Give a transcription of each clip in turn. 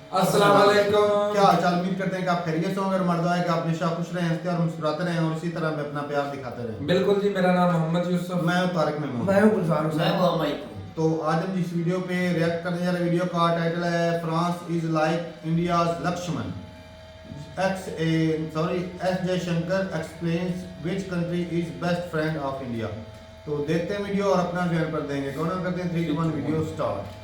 अस्सलाम वालेकुम। क्या हाल चाल? उम्मीद करते हैं कि आप खैरियत से होंगे और मर्द है कि आप हमेशा खुश रहें, हंसते और मुस्कुराते रहें और इसी तरह में अपना प्यार दिखाते रहें। बिल्कुल जी, मेरा नाम मोहम्मद यूसुफ। मैं हूं तारिक मेमून। मैं हूं गुलजार मैं हुसैन। वो माइक हूँ। तो आज हम जिस वीडियो पे रिएक्ट करने जा रहे हैं, वीडियो का टाइटल है France is like India's Lakshman. S Jaishankar explains which country is best friend of India. तो देखते हैं वीडियो और अपना ध्यान पर देंगे। कौन करते हैं 3 2 1 वीडियो स्टार्ट।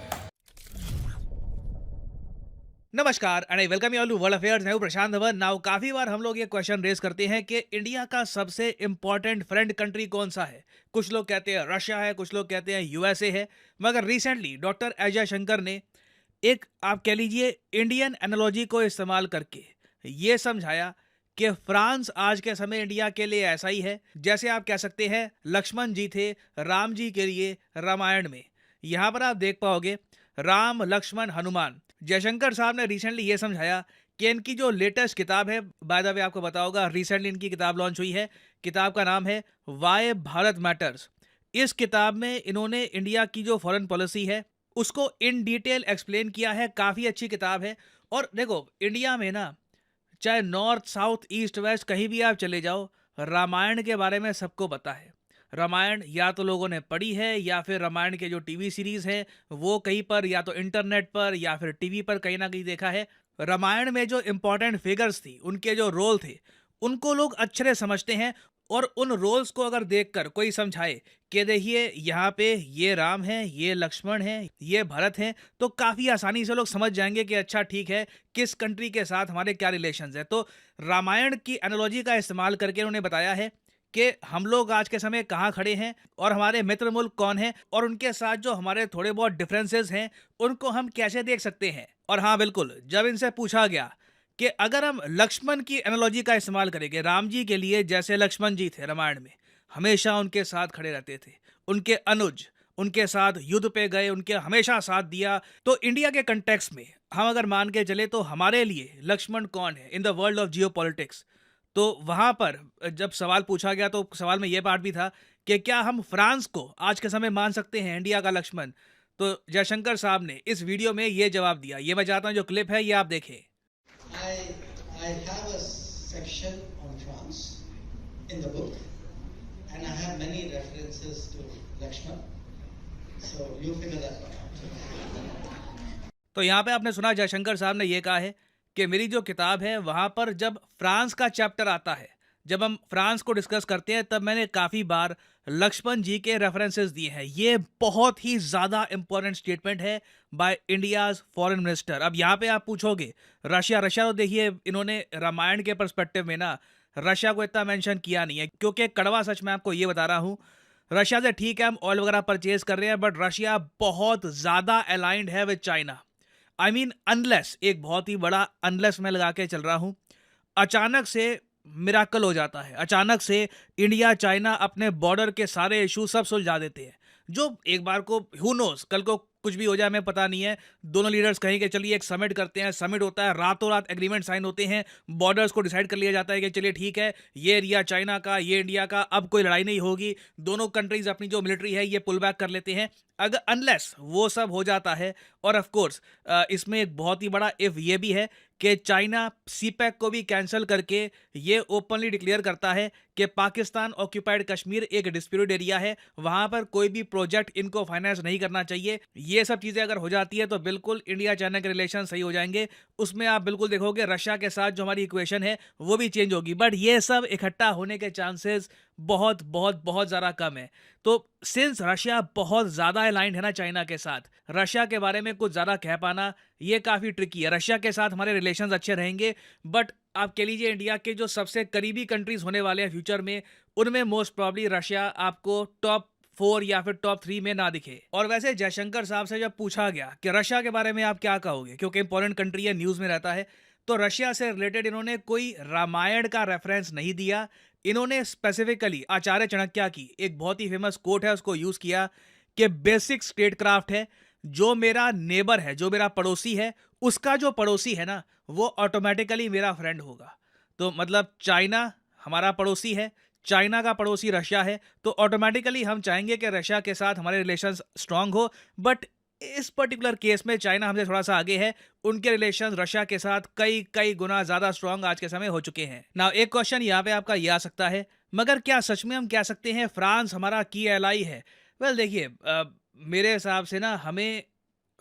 नमस्कार and I welcome you all to world affairs. मैं हूं प्रशांत धवन। नाउ काफी बार हम लोग ये क्वेश्चन रेज करते हैं कि इंडिया का सबसे इंपॉर्टेंट फ्रेंड कंट्री कौन सा है। कुछ लोग कहते हैं रशिया है, कुछ लोग कहते हैं यूएसए है, मगर रिसेंटली डॉक्टर अजय शंकर ने एक आप कह लीजिए इंडियन एनालॉजी को इस्तेमाल करके ये समझाया कि फ्रांस आज के समय इंडिया के लिए ऐसा ही है जैसे आप कह सकते हैं लक्ष्मण जी थे राम जी के लिए रामायण में। यहाँ पर आप देख पाओगे राम लक्ष्मण हनुमान। जयशंकर साहब ने रिसेंटली ये समझाया कि इनकी जो लेटेस्ट किताब है, बाय द वे आपको बताऊंगा रिसेंटली इनकी किताब लॉन्च हुई है। किताब का नाम है वाई भारत मैटर्स। इस किताब में इन्होंने इंडिया की जो फॉरेन पॉलिसी है उसको इन डिटेल एक्सप्लेन किया है। काफ़ी अच्छी किताब है। और देखो इंडिया में ना चाहे नॉर्थ साउथ ईस्ट वेस्ट कहीं भी आप चले जाओ, रामायण के बारे में सबको पता है। रामायण या तो लोगों ने पढ़ी है या फिर रामायण के जो टीवी सीरीज है वो कहीं पर या तो इंटरनेट पर या फिर टीवी पर कहीं ना कहीं देखा है। रामायण में जो इंपॉर्टेंट फिगर्स थी, उनके जो रोल थे, उनको लोग अच्छे से समझते हैं। और उन रोल्स को अगर देखकर कोई समझाए कि देखिए यहाँ पे ये राम है, ये लक्ष्मण है, ये भरत हैं, तो काफ़ी आसानी से लोग समझ जाएंगे कि अच्छा ठीक है किस कंट्री के साथ हमारे क्या रिलेशंस है। तो रामायण की एनालॉजी का इस्तेमाल करके उन्होंने बताया है कि हम लोग आज के समय कहाँ खड़े हैं और हमारे मित्र मुल्क कौन हैं और उनके साथ जो हमारे थोड़े बहुत डिफरेंसेस हैं उनको हम कैसे देख सकते हैं। और हाँ बिल्कुल, जब इनसे पूछा गया कि अगर हम लक्ष्मण की एनालॉजी का इस्तेमाल करेंगे राम जी के लिए, जैसे लक्ष्मण जी थे रामायण में, हमेशा उनके साथ खड़े रहते थे, उनके अनुज उनके साथ युद्ध पे गए, उनके हमेशा साथ दिया। तो इंडिया के कंटेक्स्ट में हम अगर मान के चले तो हमारे लिए लक्ष्मण कौन है in the world of Jio politics. तो वहां पर जब सवाल पूछा गया तो सवाल में यह पार्ट भी था कि क्या हम फ्रांस को आज के समय मान सकते हैं इंडिया का लक्ष्मण। तो जयशंकर साहब ने इस वीडियो में ये जवाब दिया। ये मैं चाहता हूं जो क्लिप है ये आप देखें। I have a section on France in the book, and I have many references to Lakshman. So you figure that one out. तो यहाँ पे आपने सुना जयशंकर साहब ने ये कहा है कि मेरी जो किताब है वहाँ पर जब फ्रांस का चैप्टर आता है, जब हम फ्रांस को डिस्कस करते हैं, तब मैंने काफ़ी बार लक्ष्मण जी के रेफरेंसेस दिए हैं। ये बहुत ही ज़्यादा इंपॉर्टेंट स्टेटमेंट है बाय इंडियाज फॉरेन मिनिस्टर। अब यहाँ पे आप पूछोगे रशिया, रशिया तो देखिए इन्होंने रामायण के पर्सपेक्टिव में ना रशिया को इतना मेंशन किया नहीं है, क्योंकि कड़वा सच मैं आपको ये बता रहा हूँ, रशिया से ठीक है हम ऑयल वगैरह परचेज कर रहे हैं, बट रशिया बहुत ज़्यादा अलाइंड है with China. I mean unless, एक बहुत ही बड़ा अनलेस मैं लगा के चल रहा हूँ, अचानक से मिराकल हो जाता है, अचानक से इंडिया चाइना अपने बॉर्डर के सारे इशू सब सुलझा देते हैं। जो एक बार को हु नोस कल को कुछ भी हो जाए, हमें पता नहीं है। दोनों लीडर्स कहेंगे चलिए एक समिट करते हैं, समिट होता है, रातों रात एग्रीमेंट साइन होते हैं, बॉर्डर्स को डिसाइड कर लिया जाता है कि चलिए ठीक है ये एरिया चाइना का, ये इंडिया का, अब कोई लड़ाई नहीं होगी, दोनों कंट्रीज अपनी जो मिलिट्री है ये पुल बैक कर लेते हैं। अगर अनलेस वो सब हो जाता है, और ऑफ कोर्स इसमें एक बहुत ही बड़ा इफ ये भी है कि चाइना सीपैक को भी कैंसिल करके ये ओपनली डिक्लेयर करता है कि पाकिस्तान ऑक्यूपाइड कश्मीर एक डिस्प्यूटेड एरिया है, वहां पर कोई भी प्रोजेक्ट इनको फाइनेंस नहीं करना चाहिए। ये सब चीजें अगर हो जाती है तो बिल्कुल इंडिया चाइना के रिलेशन सही हो जाएंगे। उसमें आप बिल्कुल देखोगे रशिया के साथ जो हमारी इक्वेशन है वो भी चेंज होगी, बट ये सब इकट्ठा होने के चांसेस बहुत बहुत बहुत ज़्यादा कम है। तो सिंस रशिया बहुत ज़्यादा अलाइंड है ना चाइना के साथ, रशिया के बारे में कुछ ज़्यादा कह पाना ये काफ़ी ट्रिकी है। रशिया के साथ हमारे रिलेशंस अच्छे रहेंगे, बट आप कह लीजिए इंडिया के जो सबसे करीबी कंट्रीज होने वाले हैं फ्यूचर में, उनमें मोस्ट प्रॉब्ली रशिया आपको टॉप 4 या फिर टॉप 3 में ना दिखे। और वैसे जयशंकर साहब से जब पूछा गया कि रशिया के बारे में आप क्या कहोगे, क्योंकि इंपॉर्टेंट कंट्री है, न्यूज़ में रहता है, तो रशिया से रिलेटेड इन्होंने कोई रामायण का रेफरेंस नहीं दिया। इन्होंने स्पेसिफिकली आचार्य चाणक्य की एक बहुत ही फेमस कोट है उसको यूज़ किया कि बेसिक स्टेट क्राफ्ट है, जो मेरा नेबर है, जो मेरा पड़ोसी है, उसका जो पड़ोसी है ना वो ऑटोमेटिकली मेरा फ्रेंड होगा। तो मतलब चाइना हमारा पड़ोसी है, चाइना का पड़ोसी रशिया है, तो ऑटोमेटिकली हम चाहेंगे कि रशिया के साथ हमारे रिलेशंस स्ट्रांग हो। बट इस पर्टिकुलर केस में चाइना हमसे थोड़ा सा आगे है। उनके रिलेशन रशिया के साथ कई गुना ज्यादा स्ट्रांग आज के समय हो चुके हैं। नाउ एक क्वेश्चन यहाँ पे आपका ये आ सकता है, मगर क्या सच में हम कह सकते हैं फ्रांस हमारा की एलाई है? वेल देखिए, मेरे हिसाब से ना हमें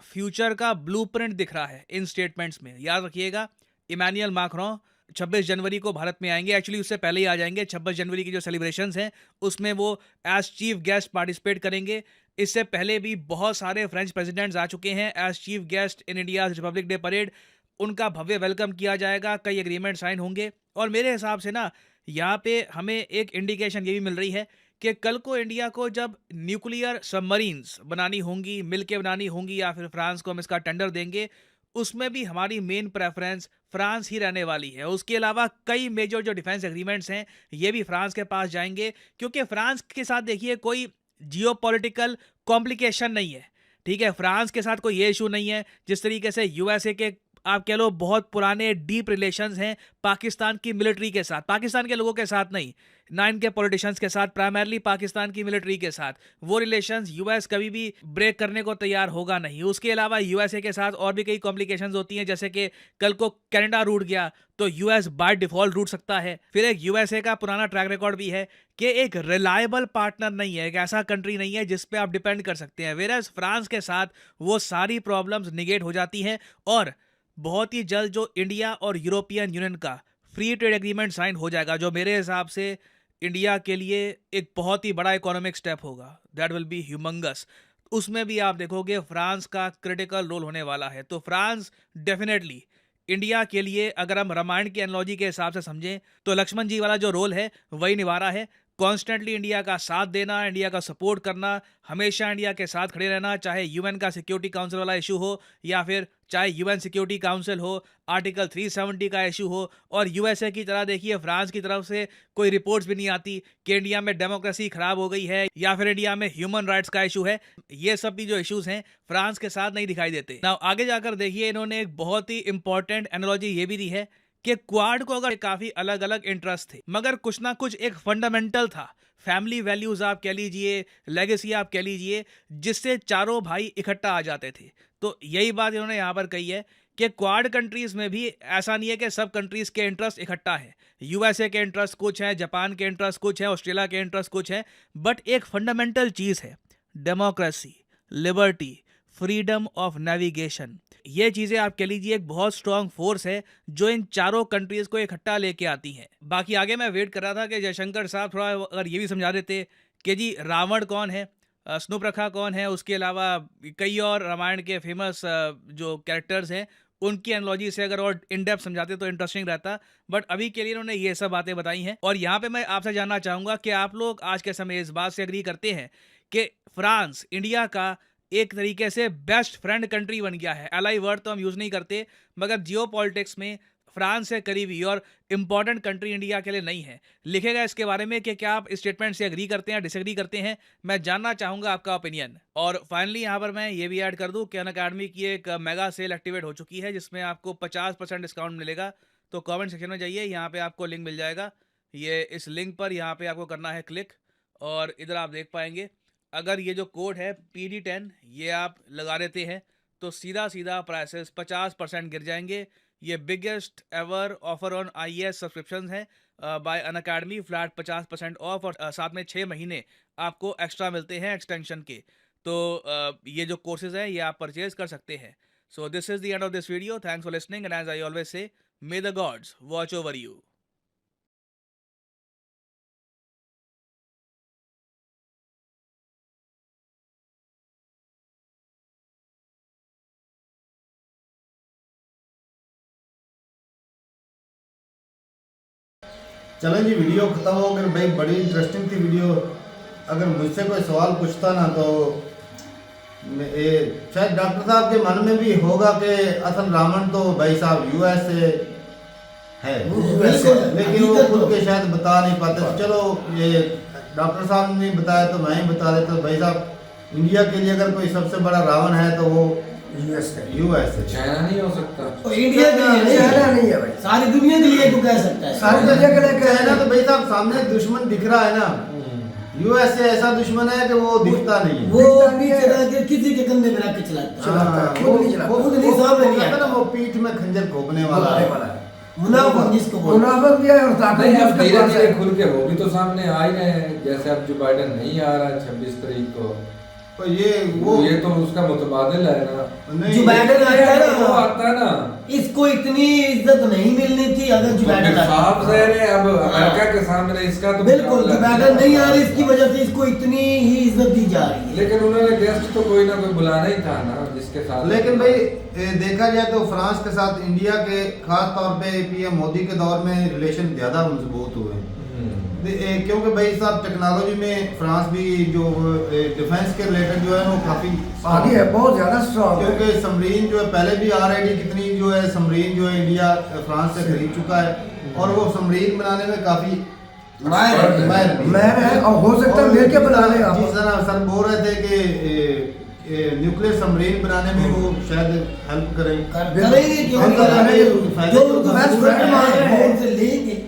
फ्यूचर का ब्लूप्रिंट दिख रहा है इन स्टेटमेंट्स में। याद रखिएगा, इमैनुअल मैक्रोन 26 जनवरी को भारत में आएंगे, एक्चुअली उससे पहले ही आ जाएंगे। 26 जनवरी की जो सेलिब्रेशंस हैं उसमें वो एज चीफ गेस्ट पार्टिसिपेट करेंगे। इससे पहले भी बहुत सारे फ्रेंच प्रेसिडेंट्स आ चुके हैं as chief guest in India republic day parade. उनका भव्य वेलकम किया जाएगा, कई एग्रीमेंट साइन होंगे। और मेरे हिसाब से ना यहाँ पे हमें एक इंडिकेशन ये भी मिल रही है कि कल को इंडिया को जब न्यूक्लियर सबमरीन्स बनानी होंगी, मिलके बनानी होंगी, या फिर फ्रांस को हम इसका टेंडर देंगे, उसमें भी हमारी मेन प्रेफरेंस फ्रांस ही रहने वाली है। उसके अलावा कई मेजर जो डिफेंस एग्रीमेंट्स हैं ये भी फ्रांस के पास जाएंगे, क्योंकि फ्रांस के साथ देखिए कोई जियोपॉलिटिकल कॉम्प्लिकेशन नहीं है। ठीक है, फ्रांस के साथ कोई ये इशू नहीं है जिस तरीके से यूएसए के आप कह लो बहुत पुराने डीप रिलेशंस हैं पाकिस्तान की मिलिट्री के साथ, पाकिस्तान के लोगों के साथ नहीं, ना इनके पॉलिटिशियंस के साथ, प्राइमरली पाकिस्तान की मिलिट्री के साथ। वो रिलेशंस यूएस कभी भी ब्रेक करने को तैयार होगा नहीं। उसके अलावा यूएसए के साथ और भी कई कॉम्प्लिकेशंस होती हैं, जैसे कि कल को कनाडा रूठ गया तो यूएस बाय डिफॉल्ट रूठ सकता है। फिर एक यूएसए का पुराना ट्रैक रिकॉर्ड भी है कि एक रिलायबल पार्टनर नहीं है, एक ऐसा कंट्री नहीं है जिस पे आप डिपेंड कर सकते हैं। वेरएज फ्रांस के साथ वो सारी प्रॉब्लम्स निगेट हो जाती हैं, और बहुत ही जल्द जो इंडिया और यूरोपियन यूनियन का फ्री ट्रेड एग्रीमेंट साइन हो जाएगा, जो मेरे हिसाब से इंडिया के लिए एक बहुत ही बड़ा इकोनॉमिक स्टेप होगा। That will be humongous. उसमें भी आप देखोगे फ्रांस का क्रिटिकल रोल होने वाला है। तो फ्रांस डेफिनेटली इंडिया के लिए, अगर हम रामायण की एनालॉजी के हिसाब से समझें, तो लक्ष्मण जी वाला जो रोल है वही निभा रहा है। कॉन्स्टेंटली इंडिया का साथ देना, इंडिया का सपोर्ट करना, हमेशा इंडिया के साथ खड़े रहना, चाहे यूएन का सिक्योरिटी काउंसिल वाला इशू हो, या फिर चाहे यूएन सिक्योरिटी काउंसिल हो, आर्टिकल 370 का इशू हो। और यूएसए की तरह देखिए फ्रांस की तरफ से कोई रिपोर्ट्स भी नहीं आती कि इंडिया में डेमोक्रेसी खराब हो गई है या फिर इंडिया में ह्यूमन राइट्स का इशू है। ये सब भी जो इश्यूज हैं फ्रांस के साथ नहीं दिखाई देते। नाउ आगे जाकर देखिए, इन्होंने एक बहुत ही इंपॉर्टेंट एनालॉजी ये भी दी है कि क्वाड को अगर काफी अलग अलग इंटरेस्ट थे, मगर कुछ ना कुछ एक फंडामेंटल था, फैमिली वैल्यूज आप कह लीजिए, लेगेसी आप कह लीजिए, जिससे चारों भाई इकट्ठा आ जाते थे। तो यही बात इन्होंने यहाँ पर कही है कि क्वाड कंट्रीज में भी ऐसा नहीं है कि सब कंट्रीज के इंटरेस्ट इकट्ठा है। यूएसए के इंटरेस्ट कुछ है, जापान के इंटरेस्ट कुछ है, ऑस्ट्रेलिया के इंटरेस्ट कुछ है, बट एक फंडामेंटल चीज है democracy, liberty, freedom of navigation. ये चीजें आप कह लीजिए एक बहुत स्ट्रांग फोर्स है जो इन चारों कंट्रीज को इकट्ठा लेके आती हैं। बाकी आगे मैं वेट कर रहा था कि जयशंकर साहब थोड़ा अगर ये भी समझा देते कि जी रावण कौन है, स्नुप्रखा कौन है, उसके अलावा कई और रामायण के फेमस जो कैरेक्टर्स हैं उनकी एनालॉजी से अगर और इन डेप्थ समझाते तो इंटरेस्टिंग रहता। बट अभी के लिए उन्होंने ये सब बातें बताई हैं। और यहाँ पे मैं आपसे जानना चाहूँगा कि आप लोग आज के समय इस बात से एग्री करते हैं कि फ्रांस इंडिया का एक तरीके से बेस्ट फ्रेंड कंट्री बन गया है। एलाई वर्ड तो हम यूज़ नहीं करते, मगर जियो पॉलिटिक्स में फ्रांस से करीबी और इम्पॉर्टेंट कंट्री इंडिया के लिए नहीं है। लिखेगा इसके बारे में कि क्या आप इस स्टेटमेंट से एग्री करते हैं, डिसएग्री करते हैं। मैं जानना चाहूँगा आपका ओपिनियन। और फाइनली यहाँ पर मैं ये भी ऐड कर दूँ कि अनअकैडमी की एक मेगा सेल एक्टिवेट हो चुकी है जिसमें आपको 50% डिस्काउंट मिलेगा। तो कमेंट सेक्शन में जाइए, यहाँ पे आपको लिंक मिल जाएगा। ये इस लिंक पर यहाँ पे आपको करना है क्लिक, और इधर आप देख पाएंगे अगर ये जो कोड है PD10 ये आप लगा देते हैं तो सीधा सीधा प्राइसेस 50% गिर जाएंगे। ये biggest ever offer on IAS subscription है बाय अनअकैडमी, फ्लैट 50% ऑफ, और साथ में 6 महीने आपको एक्स्ट्रा मिलते हैं एक्सटेंशन के। तो ये जो कोर्सेज हैं ये आप परचेज कर सकते हैं। So this is the end of this video. Thanks for listening and as I always say, may the gods watch over you. चलें जी, वीडियो ख़त्म हो गई भाई, बड़ी इंटरेस्टिंग थी वीडियो। अगर मुझसे कोई सवाल पूछता ना तो शायद डॉक्टर साहब के मन में भी होगा कि असल रावण तो भाई साहब US से है, लेकिन वो खुद के शायद बता नहीं पाते। तो चलो ये डॉक्टर साहब ने बताया तो मैं ही बता देता। भाई साहब इंडिया के लिए अगर कोई सबसे बड़ा रावण है तो वो US है। चाइना नहीं हो सकता। तो इंडिया के लिए चाइना नहीं है भाई, सारी दुनिया के लिए तो कह सकता है। सारी दुनिया के लिए चाइना तो भाई साहब सामने दुश्मन दिख रहा है ना, यूएसए ऐसा दुश्मन है कि वो दिखता नहीं है। वो भी चला के किसी के कंधे में रख के चलाता है। हाँ, खुद नहीं चलाता, खुद नहीं सामने नहीं कहता आता। ना वो पीठ में खंजर घोंपने वाला है। मुनाफिक जिसको बोलते हैं। मुनाफिक भी है और ताकत नहीं भी अब उसके धीरे पास धीरे है। खुल के वो भी तो सामने आ ही रहे हैं। जैसे अब जो बाइडेन नहीं आ रहा है 26 तारीख को, तो ये तो उसका मुतबादिल है ना। नहीं, जो बाइडेन आता है वो ना, आता है ना, इसको इतनी इज्जत नहीं मिलनी थी अगर जो बाइडेन फिर आता। साफ ज़ाहिर है अब अमेरिका के सामने इसका तो बिल्कुल, जो मुकाबला बाइडेन नहीं आ रही इसकी वजह से इसको इतनी ही इज्जत दी जा रही है। लेकिन उन्होंने गेस्ट तो कोई ना कोई बुलाना ही था ना जिसके साथ। लेकिन भाई देखा जाए तो फ्रांस के साथ इंडिया के खास तौर पे पीएम मोदी के दौर में रिलेशन ज्यादा मजबूत हुए हैं। क्योंकि भाई साहब टेक्नोलॉजी में फ्रांस भी जो डिफेंस के रिलेटेड जो है वो काफी आगे है, बहुत ज्यादा स्ट्रॉन्ग है। क्योंकि सबमरीन जो है पहले भी ऑलरेडी कितनी जो है सबमरीन जो है इंडिया फ्रांस से खरीद चुका है और वो सबमरीन बनाने में काफी माहिर भी मैं और हो सकता है लेके बना ले आप। जिस तरह सर बोल रहे थे कि न्यूक्लियर सबमरीन बनाने में वो शायद हेल्प करें। करेंगे क्यों हम नहीं तो करेंगे? करेंगे। जो उनको बेस्ट जरूरत फ्रेंड मान रहे है हैं। उनसे लेंगे।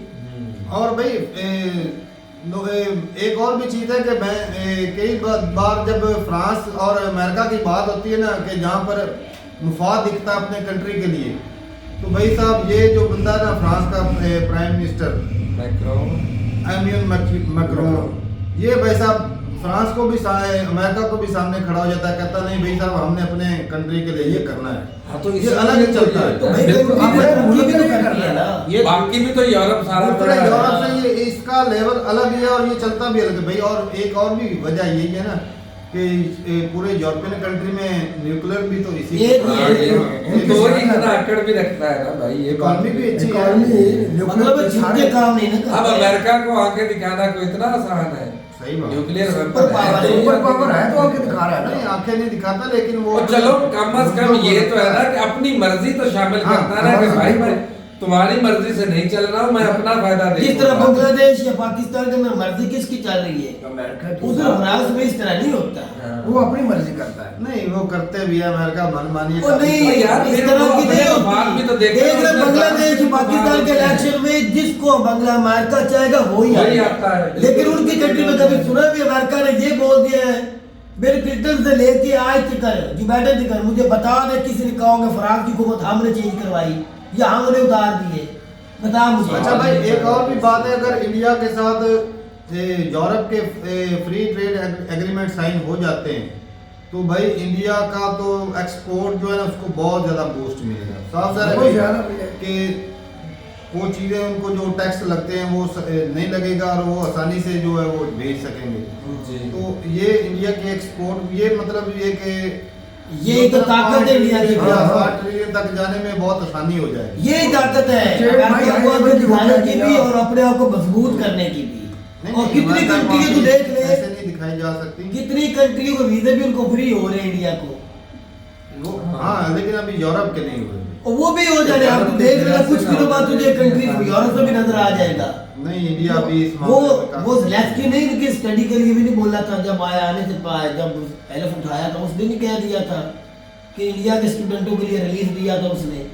और भाई एक और भी चीज़ है कि मैं कई बार जब फ्रांस और अमेरिका की बात होती है ना कि जहाँ पर मुफाद दिखता है अपने कंट्री के लिए, तो भाई साहब ये जो बंदा है ना फ्रांस का प्राइम मिनिस्टर एमियन मैक्रोन, ये भाई साहब फ्रांस को भी अमेरिका को भी सामने खड़ा हो जाता है, कहता नहीं भाई साहब हमने अपने कंट्री के लिए ये करना है। हाँ तो ये अलग ही चलता है। तो भाई बिल्कुल, कंट्री में अपने तरक्की भी तो मुल्क में करनी है ना। ये बाकी भी तो यूरोप सारा दूसरे बड़ा है। यूरोप से ये इसका लेवल अलग ही है और ये चलता भी अलग है भाई। और एक और भी वजह यही है ना कि पूरे यूरोपियन कंट्री में न्यूक्लियर भी तो इसी ये के- हाँ, ये तो ही इतना अकड़ भी रखता है ना भाई। ये बात इकॉनमी भी अच्छी है। इकॉनमी मतलब जिनके काम नहीं ना अब करते। अमेरिका को आके दिखाना कोई इतना आसान है। सही बात। न्यूक्लियर सुपर वेपन पावर है। है। सुपर पावर है तो आके दिखा रहा है नहीं ना। आंखें नहीं दिखाता लेकिन वो और चलो कम से कम ये तो है ना कि अपनी मर्जी तो शामिल हाँ, करता है कि भाई मैं तुम्हारी मर्जी से नहीं चल रहा हूँ, मैं अपना फायदा जिस तरह देखूंगा। बांग्लादेश या पाकिस्तान के अंदर मर्जी किसकी चल रही है, अमेरिका की उधर फ्रांस में इस तरह नहीं होता। हाँ। वो अपनी मर्जी करता है। नहीं वो करते भी है अमेरिका मनमानी वो नहीं तो यार, इस फिर तरह वो की नहीं अपने बात भी तो देखो, देख रहे उसमें बांग्लादेश बात- पाकिस्तान के इलेक्शन में जिसको बांग्ला अमेरिका चाहेगा वही वही आएगा। आता है। लेकिन उनकी कंट्री में कभी सुना भी अमेरिका ने ये बोल दिया है बिल क्लिंटन से लेके आज तक जो बाइडेन तक मुझे बता दे किसी ने कहा होगा फ्रांस की हुकूमत हमने चेंज करवाई या हमने उतार दिए, बता मुझे। अच्छा भाई एक और भी बात है, अगर इंडिया के साथ यूरोप के फ्री ट्रेड एग्रीमेंट साइन हो जाते हैं तो भाई इंडिया का तो एक्सपोर्ट जो है ना उसको बहुत ज़्यादा बूस्ट मिलेगा। साफ बहुत सारा ज़्यादा मिलेगा। कि वो चीज़ें उनको जो टैक्स लगते हैं वो नहीं लगेगा और वो आसानी से जो है वो भेज सकेंगे। जी। तो ये इंडिया की एक्सपोर्ट ये मतलब ये कि ये तो ताकत है इंडिया की। 60 ट्रिलियन तक जाने में बहुत आसानी हो जाएगी। ये ताकत है चलो भाई, अमेरिका को आगे आगे दिखाने की भी ना। और अपने आप को मजबूत करने की भी। नहीं, और नहीं, कितनी अमेरिका कंट्री है वहाँ तू भी देख ले, ऐसे नहीं दिखाई जा सकती। कितनी कंट्रियों को वीजे भी उनको फ्री हो रहे हैं इंडिया को, वो हाँ लेकिन अभी यूरोप के नहीं हुए। और वो भी हो जाने आप तो देख लेना कुछ दिनों बाद तुझे कंट्री यूरोप से भी नजर आ जाएगा। नहीं इंडिया अभी इस वो मामले में काफी- वो जेलेंस्की नहीं इनकी स्टडी के लिए भी नहीं बोला था जब आया आने से पहले, जब एलएफ उठाया था उस दिन ही कह दिया था कि इंडिया के स्टूडेंटों के लिए रिलीज दिया था उसने।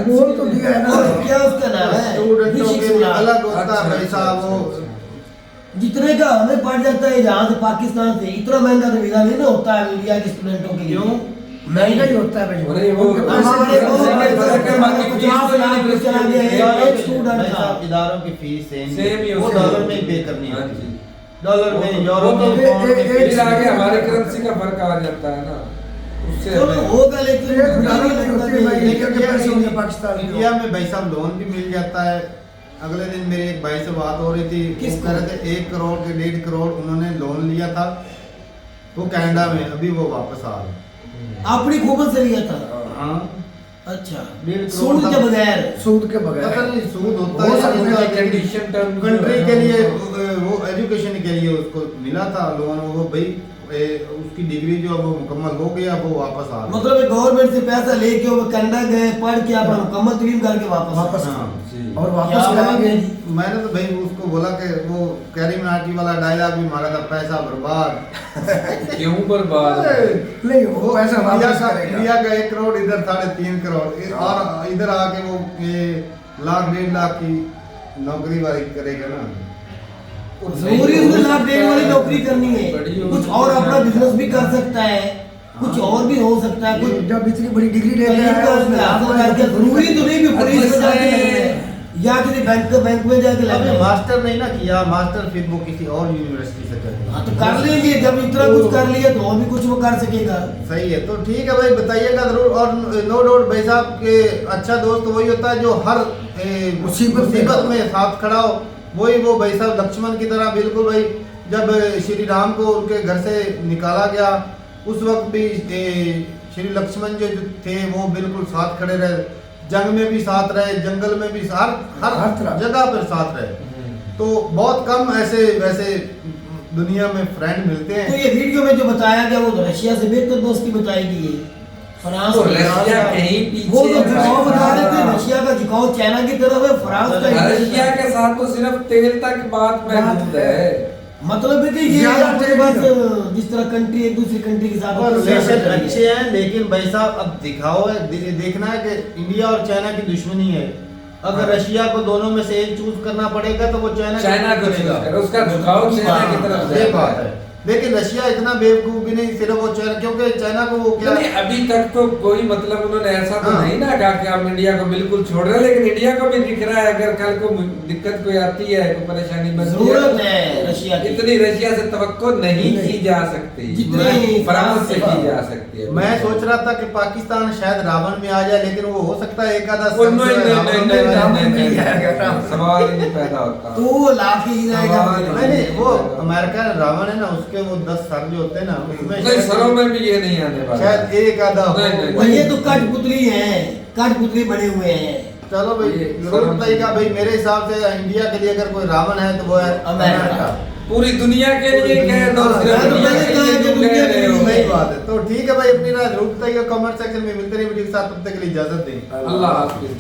बोल तो दिया है और ना। क्या उसका नाम है स्टूडेंटों ऋषि के लिए सुना। अलग होता अच्छा, है भाई अच्छा, साहब अच्छा, वो अच्छा। जितने का हमें पड़ जाता है यहाँ से पाकिस्तान से, इतना महंगा तो वीजा नहीं ना होता है इंडिया के स्टूडेंटों के लिए। क्यों? महंगा ही होता है भाई। अरे वो उनके हमारे पैसे- वो हमारे पैसे के बाकी फीस 50 तो लाख नहीं चला गया है इदारों एक के- स्टूडेंट भाई का। साहब, इदारों की फीस सेम सेम ही वो होती है। डॉलर में ही पे करनी हाँ होती जी। है। डॉलर में वो यूरो तो में एक- पाउंड में एक- फीस फिर आगे सेम हमारे होती है। करेंसी का फर्क आ जाता है ना उससे चलो हमें- होगा लेकिन एक मुझे डॉलर नहीं नहीं लगता होती है भाई। कि- इंडिया के पैसे होंगे पाकिस्तान के। इंडिया में भाई साहब लोन भी मिल जाता है। अगले दिन मेरे एक भाई से बात हो रही थी, वो किसको? कह रहे थे 1 करोड़ के 1.5 करोड़ उन्होंने लोन लिया था वो कनाडा में, अभी वो वापस आ गए। अपनी हुकूमत से लिया था। हाँ अच्छा 1.5 करोड़ सूद के था। बगैर। सूद के पता बगैर। नहीं सूद होता वो है सब या उनकी condition terms कंट्री जो है के ना, लिए वो एजुकेशन के लिए उसको मिला था लोन, वो भाई उसकी डिग्री जो है वो मुकम्मल हो गया, वो वापस आ गया। मतलब गवर्नमेंट से पैसा लेके वो कनाडा गए, पढ़ के अपना मुकम्मल तरीम करके वापस वापस आए। हाँ। जी। और क्या वापस बात करेंगे। है जी। मैंने तो भाई उसको बोला कि वो कैरी मिनाटी वाला डायलॉग भी मारा था, पैसा बर्बाद। क्यों बर्बाद नहीं वो पैसा इंडिया वापस का करेगा। इंडिया का 1 करोड़ इधर 3.5 करोड़ और इधर आके वो 1 लाख 1.5 लाख की नौकरी वाली करेगा ना। जरूरी उसने लाभ देने वाली नौकरी करनी है, बड़ी कुछ और अपना बिजनेस भी कर सकता है, कुछ और भी हो सकता है, कुछ जब इतनी बड़ी डिग्री लेते कहीं हैं का उसमें हासिल करके जरूरी तो नहीं कि पुलिस में जाके लगे या किसी बैंक में जाके अभी लगे। मास्टर नहीं ना किया, मास्टर फिर वो किसी और यूनिवर्सिटी से करेगा। हाँ तो कर लेंगे, जब इतना कुछ कर लिया तो और भी कुछ वो कर सकेगा। सही है, तो ठीक है भाई, बताइएगा जरूर। और नो डाउट भाई साहब के अच्छा दोस्त वही होता है जो हर मुसीबत में साथ खड़ा हो। वही वो भाई साहब लक्ष्मण की तरह बिल्कुल भाई, जब श्री राम को उनके घर से निकाला गया उस वक्त भी श्री लक्ष्मण जो थे वो बिल्कुल साथ खड़े रहे, जंग में भी साथ रहे, जंगल में भी हर जगह पर साथ रहे। तो बहुत कम ऐसे वैसे दुनिया में फ्रेंड मिलते तो हैं। ये वीडियो में जो बताया गया वो तो रशिया से बेहतर दोस्ती बताई गई है। फ्रांस तो के रशिया साथ- कहीं पीछे वो तो है झुकाव भाई। बता रहे थे, रशिया का झुकाव चाइना की तरफ है, फ्रांस का रशिया के साथ तो सिर्फ तेल तक बात महदूद है। मतलब है कि ये ज्यादा अपने पास जिस तरह कंट्री एक दूसरी कंट्री के साथ और अपने रिलेशन सियासत करी है। अच्छे हैं, लेकिन भाई साहब अब दिखाओ है, देखना है कि इंडिया और चाइना की दुश्मनी है। अगर रशिया को दोनों में से एक चूज करना पड़ेगा तो वो चाइना को चुनेगा। चूज करे, उसका झुकाव चाइना की तरफ ये जाता बात है। है, लेकिन रशिया इतना बेवकूफ भी नहीं, सिर्फ वो चाइना, क्योंकि चाइना को वो क्या नहीं, अभी तक तो कोई मतलब उन्होंने ऐसा तो हाँ। नहीं ना कहा कि हम इंडिया को बिल्कुल छोड़ रहे हैं, लेकिन इंडिया को भी दिख रहा है अगर कल को दिक्कत कोई आती है, कोई परेशानी बनती जरूरत है रशिया की। इतनी रशिया से तवक्को नहीं की जा सकती जितनी फ्रांस से फ्रांस की जा सकती है। मैं सोच रहा था कि पाकिस्तान शायद रावण में आ जाए, लेकिन वो हो सकता है एक आधा वो संत नहीं नहीं रावण नहीं में नहीं रावण नहीं में ही आएगा। नहीं, सवाल ही नहीं पैदा होता। तो वो लाके ही रहेगा। हाँ, नहीं, वो अमेरिका रावण है ना, उसके वो 10 सर जो होते हैं ना, उसमें नहीं, सरों में भी ये नहीं आने वाला। शायद एक आधा हो। नहीं, नहीं, और ये तो कठपुतली है, कठपुतली बने हुए हैं। चलो भाई, ये जरूर सरों में- बताइएगा भाई। मेरे हिसाब से इंडिया के लिए अगर कोई रावण है तो वो है अमेरिका। पूरी दुनिया के लिए कह दो, हाँ, सिर्फ मैं तो दुनिया मैंने के कहा लिए कि क्यों दुनिया कह के रहे लिए हो? सही बात है। तो ठीक है भाई, अपनी राय जरूर बताइएगा कमेंट सेक्शन में। मिलते रहे वीडियो के साथ, तब तक के लिए इजाजत दें। अल्लाह हाफिज।